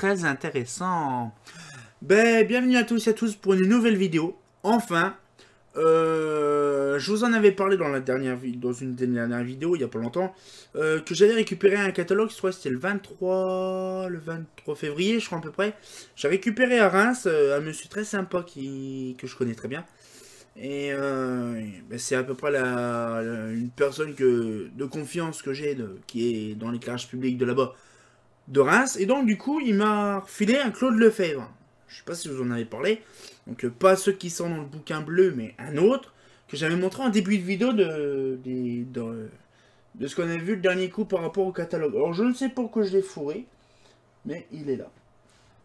très intéressant. Ben, bienvenue à tous et à tous pour une nouvelle vidéo. Enfin, je vous en avais parlé dans une des dernières vidéos, il n'y a pas longtemps, que j'allais récupérer un catalogue, je crois que c'était le 23 février, je crois à peu près. J'ai récupéré à Reims un monsieur très sympa que je connais très bien. Et ben c'est à peu près une personne de confiance que j'ai, qui est dans l'éclairage public de là-bas, de Reims. Et donc du coup, il m'a refilé un Claude Lefebvre. Je sais pas si je vous en avez parlé. Donc pas ceux qui sont dans le bouquin bleu, mais un autre, que j'avais montré en début de vidéo de ce qu'on avait vu le dernier coup par rapport au catalogue. Alors je ne sais pas pourquoi je l'ai fourré, mais il est là.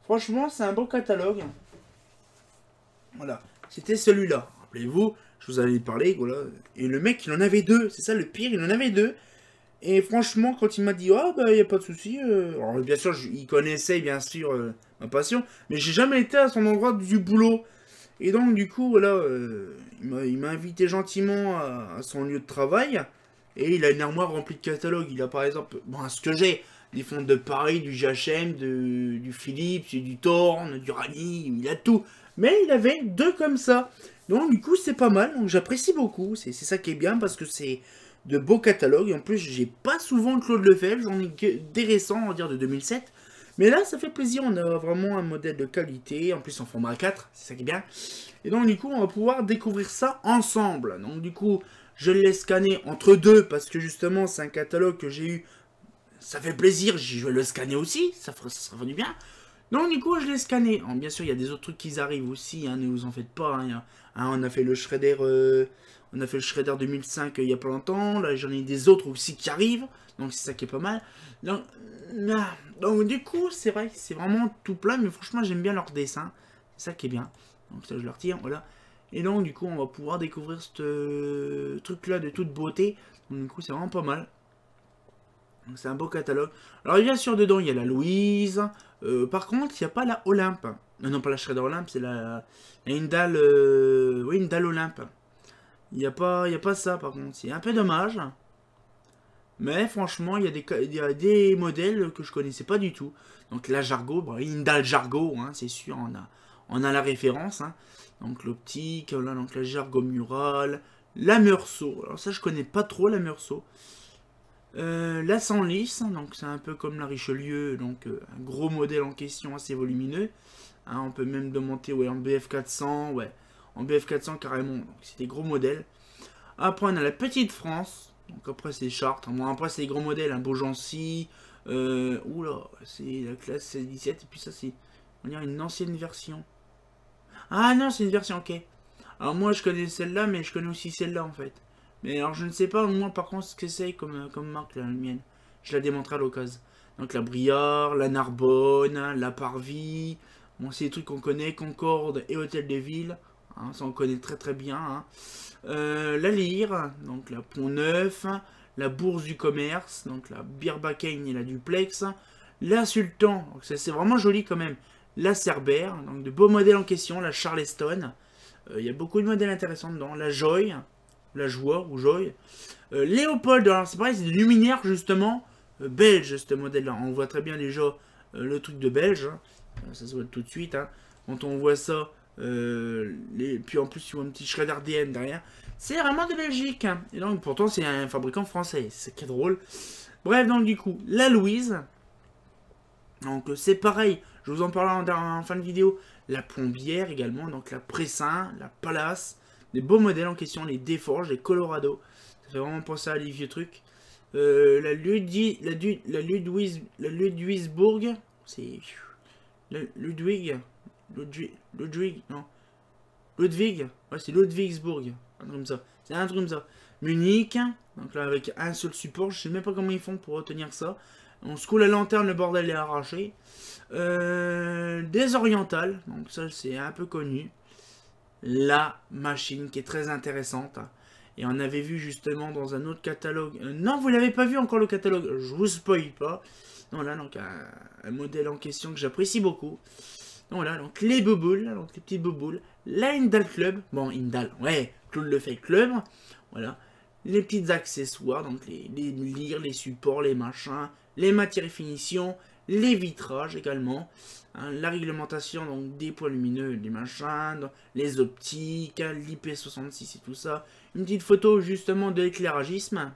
Franchement, c'est un beau catalogue. Voilà, c'était celui-là. Rappelez-vous, je vous avais parlé, voilà. Et le mec, il en avait deux. C'est ça le pire, il en avait deux. Et franchement, quand il m'a dit, ah, bah, y a pas de souci. Alors, bien sûr, il connaissait, bien sûr, ma passion. Mais j'ai jamais été à son endroit du boulot. Et donc, du coup, voilà, il m'a invité gentiment à son lieu de travail. Et il a une armoire remplie de catalogues. Il a, par exemple, bon, ce que j'ai, des fonds de Paris, du GHM, du Philips, du Thorn, du Rani, il a tout. Mais il avait deux comme ça. Donc du coup c'est pas mal, donc j'apprécie beaucoup. C'est ça qui est bien parce que c'est de beaux catalogues. Et en plus j'ai pas souvent Claude Lefebvre, j'en ai que des récents, on va dire de 2007. Mais là ça fait plaisir, on a vraiment un modèle de qualité, en plus en format 4, c'est ça qui est bien. Et donc du coup on va pouvoir découvrir ça ensemble. Donc du coup je l'ai scanné entre deux parce que justement c'est un catalogue que j'ai eu. Ça fait plaisir, je vais le scanner aussi, ça sera du bien. Donc du coup je l'ai scanné. Alors, bien sûr il y a des autres trucs qui arrivent aussi, hein, ne vous en faites pas. Hein, on a fait le Shredder, 2005 il y a pas longtemps. Là j'en ai des autres aussi qui arrivent, donc c'est ça qui est pas mal. Donc du coup c'est vrai, c'est vraiment tout plat, mais franchement j'aime bien leur dessin, c'est ça qui est bien. Donc ça je le retire, voilà. Et donc du coup on va pouvoir découvrir ce truc là de toute beauté. Donc du coup c'est vraiment pas mal. C'est un beau catalogue. Alors bien sûr dedans il y a la Louise. Par contre il n'y a pas la Olympe. Non pas la Shredder Olympe, c'est la Indal. Oui, Indal Olympe. Il n'y a pas ça par contre. C'est un peu dommage. Mais franchement il y a des modèles que je connaissais pas du tout. Donc la Jargo, bon, Indal Jargo, hein, c'est sûr, on a la référence. Hein. Donc l'optique, voilà, donc la Jargo Mural, la Meursault. Alors ça je connais pas trop la Meursault. La Senlis, donc c'est un peu comme la Richelieu, donc un gros modèle en question assez volumineux. Hein, on peut même le monter ouais, en BF400, ouais, en BF400 carrément, donc c'est des gros modèles. Après on a la Petite France, donc après c'est Chartres, bon, après c'est des gros modèles, un Beaugency, oula, c'est la classe 17, et puis ça c'est, on dirait une ancienne version. Ah non, c'est une version, ok. Alors moi je connais celle-là, mais je connais aussi celle-là en fait. Mais alors je ne sais pas moi par contre ce que c'est comme marque la mienne. Je la démontrerai à l'occasion. Donc la Briard, la Narbonne, la Parvis. Bon c'est des trucs qu'on connaît, Concorde et Hôtel de Ville. Hein, ça on connaît très très bien. Hein. La Lyre, donc la Pont-Neuf, la Bourse du Commerce, donc la Birbacane et la Duplex. La Sultan, donc c'est vraiment joli quand même. La Cerbère, donc de beaux modèles en question, la Charleston. Il y a beaucoup de modèles intéressants dedans. La Joy, la Joie ou Joy. Léopold, alors c'est pareil, c'est des luminaires justement belges ce modèle-là. On voit très bien déjà le truc de belge. Hein. Ça se voit tout de suite. Hein. Quand on voit ça, puis en plus tu vois un petit Shredder DM derrière. C'est vraiment de Belgique. Hein. Et donc pourtant c'est un fabricant français. C'est qui est drôle. Bref, donc du coup, la Louise. Donc c'est pareil, je vous en parlerai en fin de vidéo. La Plombière également, donc la Pressin, la Palace, des beaux modèles en question, les Desforges, les Colorado. Ça fait vraiment penser à les vieux trucs. La Ludwigsburg, c'est Ludwig, non, Ludwig, ouais c'est Ludwigsburg, un truc comme ça. C'est un truc comme ça. Munich, donc là avec un seul support, je sais même pas comment ils font pour retenir ça. On secoue la lanterne, le bordel est arraché. Des orientales, donc ça c'est un peu connu. La machine qui est très intéressante. Et on avait vu justement dans un autre catalogue. Non, vous l'avez pas vu encore le catalogue, je vous spoil pas. Voilà, donc un modèle en question que j'apprécie beaucoup. Donc voilà, donc les bouboules, donc les petits bouboules. La Indal Club, bon Indal, ouais, Claude le fait Club. Voilà, les petits accessoires, donc les lyres, les supports, les machins, les matières et finitions, les vitrages également, hein, la réglementation donc des points lumineux, des machins, les optiques, hein, l'IP66 et tout ça, une petite photo justement de l'éclairagisme,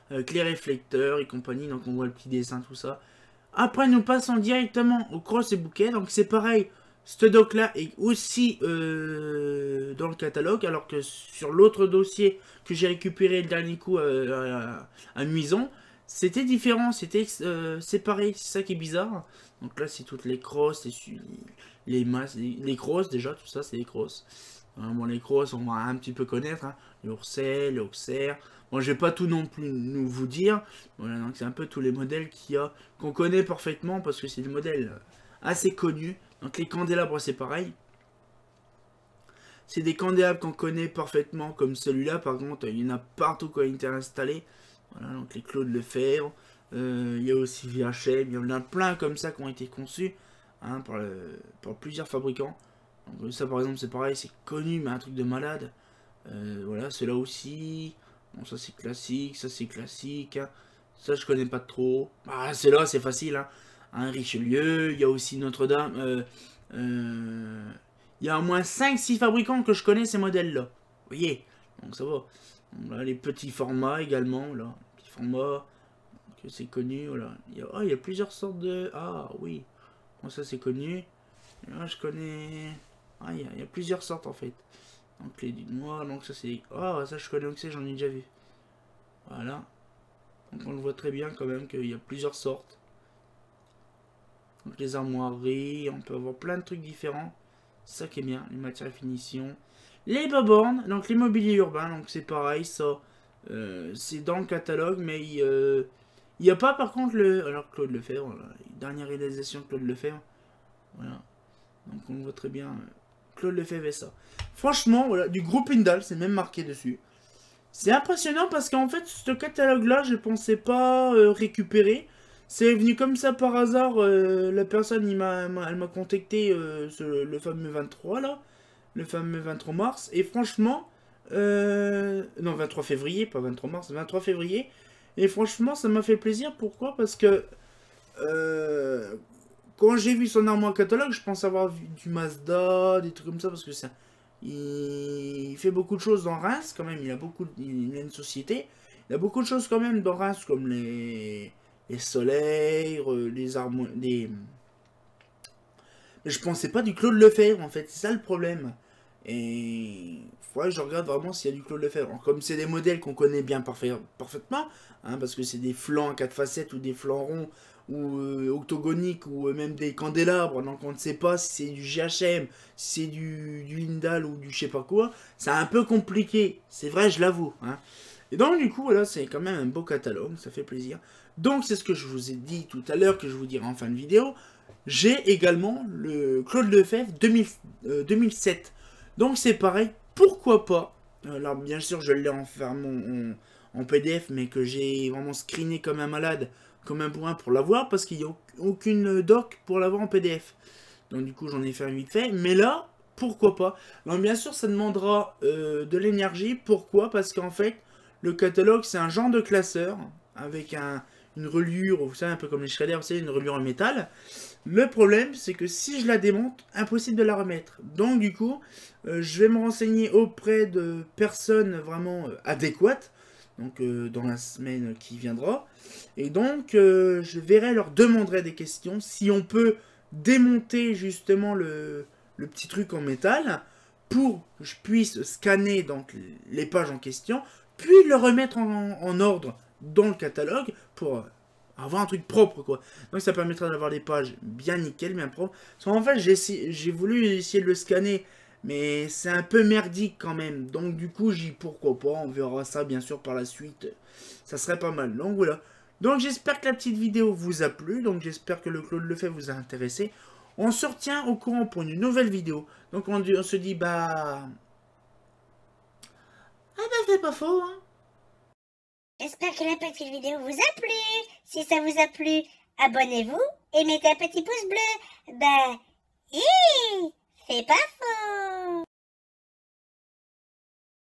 avec les réflecteurs et compagnie, donc on voit le petit dessin, tout ça. Après, nous passons directement au cross et bouquet, donc c'est pareil, ce doc là est aussi dans le catalogue, alors que sur l'autre dossier que j'ai récupéré le dernier coup à Muison, c'était différent, c'était séparé, c'est ça qui est bizarre. Donc là c'est toutes les crosses, les masses, les crosses déjà, tout ça c'est les crosses. Bon, les crosses on va un petit peu connaître, hein. Les Ourcel, les Auxerre. Bon, je vais pas tout non plus nous vous dire. Voilà, donc c'est un peu tous les modèles qu'il y a, qu'on connaît parfaitement parce que c'est des modèles assez connus. Donc les candélabres c'est pareil. C'est des candélabres qu'on connaît parfaitement comme celui-là. Par contre, il y en a partout quand il est installé. Voilà, donc les Claude Lefebvre. Il y a aussi VHM. Il y en a plein comme ça qui ont été conçus, hein, par plusieurs fabricants. Donc, ça par exemple c'est pareil, c'est connu mais un truc de malade. Voilà, ceux-là aussi. Bon, ça c'est classique, ça c'est classique. Hein. Ça je connais pas trop. Ah, ceux-là c'est facile. Hein. Hein, Richelieu, il y a aussi Notre-Dame. Il y a au moins 5-6 fabricants que je connais ces modèles-là. Vous voyez, donc ça va. Donc, là, les petits formats également. Là, petits formats que c'est connu. Voilà. Il y a plusieurs sortes de. Ah oui. Bon, ça c'est connu. Là, je connais. Ah, il y a plusieurs sortes en fait. Donc les du noir, donc ça c'est... Ah, ça je connais aussi, j'en ai déjà vu. Voilà. Donc on le voit très bien quand même qu'il y a plusieurs sortes. Donc les armoiries, on peut avoir plein de trucs différents. C'est ça qui est bien, les matières et finitions. Les bas-bornes, donc l'immobilier urbain, donc c'est pareil, ça. C'est dans le catalogue, mais il n'y a pas par contre le... Alors Claude Lefebvre, voilà, dernière réalisation de Claude Lefebvre. Voilà. Donc on le voit très bien... Claude Lefebvre et ça. Franchement, voilà, du groupe Indal, c'est même marqué dessus. C'est impressionnant parce qu'en fait, ce catalogue-là, je pensais pas récupérer. C'est venu comme ça par hasard. La personne, elle m'a contacté le fameux 23 là. Le fameux 23 mars. Et franchement, non, 23 février, pas 23 mars, 23 février. Et franchement, ça m'a fait plaisir. Pourquoi? Parce que... quand j'ai vu son armoire catalogue, je pense avoir vu du Mazda, des trucs comme ça, parce que ça, il fait beaucoup de choses dans Reims, quand même, il a une société, il a beaucoup de choses quand même dans Reims, comme les soleils, les armoires, Mais je pensais pas du Claude Lefebvre, en fait, c'est ça le problème. Et faudrait que je regarde vraiment s'il y a du Claude Lefebvre. Alors, comme c'est des modèles qu'on connaît bien parfaitement, hein, parce que c'est des flancs à 4 facettes ou des flancs ronds, ou octogoniques, ou même des candélabres, donc on ne sait pas si c'est du GHM, si c'est du Lindal ou du je sais pas quoi, c'est un peu compliqué, c'est vrai, je l'avoue. Hein. Et donc du coup, voilà, c'est quand même un beau catalogue, ça fait plaisir. Donc c'est ce que je vous ai dit tout à l'heure, que je vous dirai en fin de vidéo. J'ai également le Claude Lefebvre 2007. Donc c'est pareil, pourquoi pas. Alors bien sûr, je l'ai en PDF, mais que j'ai vraiment screené comme un malade, comme un bourrin pour l'avoir, parce qu'il n'y a aucune doc pour l'avoir en PDF. Donc du coup, j'en ai fait un vite fait. Mais là, pourquoi pas. Alors bien sûr, ça demandera de l'énergie. Pourquoi? Parce qu'en fait, le catalogue, c'est un genre de classeur, avec une reliure, vous savez, un peu comme les Shredder, vous savez, une reliure en métal. Le problème, c'est que si je la démonte, impossible de la remettre. Donc du coup, je vais me renseigner auprès de personnes vraiment adéquates, donc dans la semaine qui viendra. Et donc, je verrai, leur demanderai des questions, si on peut démonter justement le petit truc en métal, pour que je puisse scanner donc les pages en question, puis le remettre en ordre dans le catalogue, pour avoir un truc propre, quoi. Donc ça permettra d'avoir des pages bien nickel, bien propres. Parce qu'en fait, j'ai voulu essayer de le scanner, mais c'est un peu merdique quand même. Donc du coup, j'ai dit pourquoi pas, on verra ça bien sûr par la suite. Ça serait pas mal. Donc voilà. Donc j'espère que la petite vidéo vous a plu. Donc j'espère que le Claude Lefebvre vous a intéressé. On se retient au courant pour une nouvelle vidéo. Donc on se dit bah... Ah bah c'est pas faux, hein. J'espère que la petite vidéo vous a plu. Si ça vous a plu, abonnez-vous et mettez un petit pouce bleu. Ben, c'est pas faux.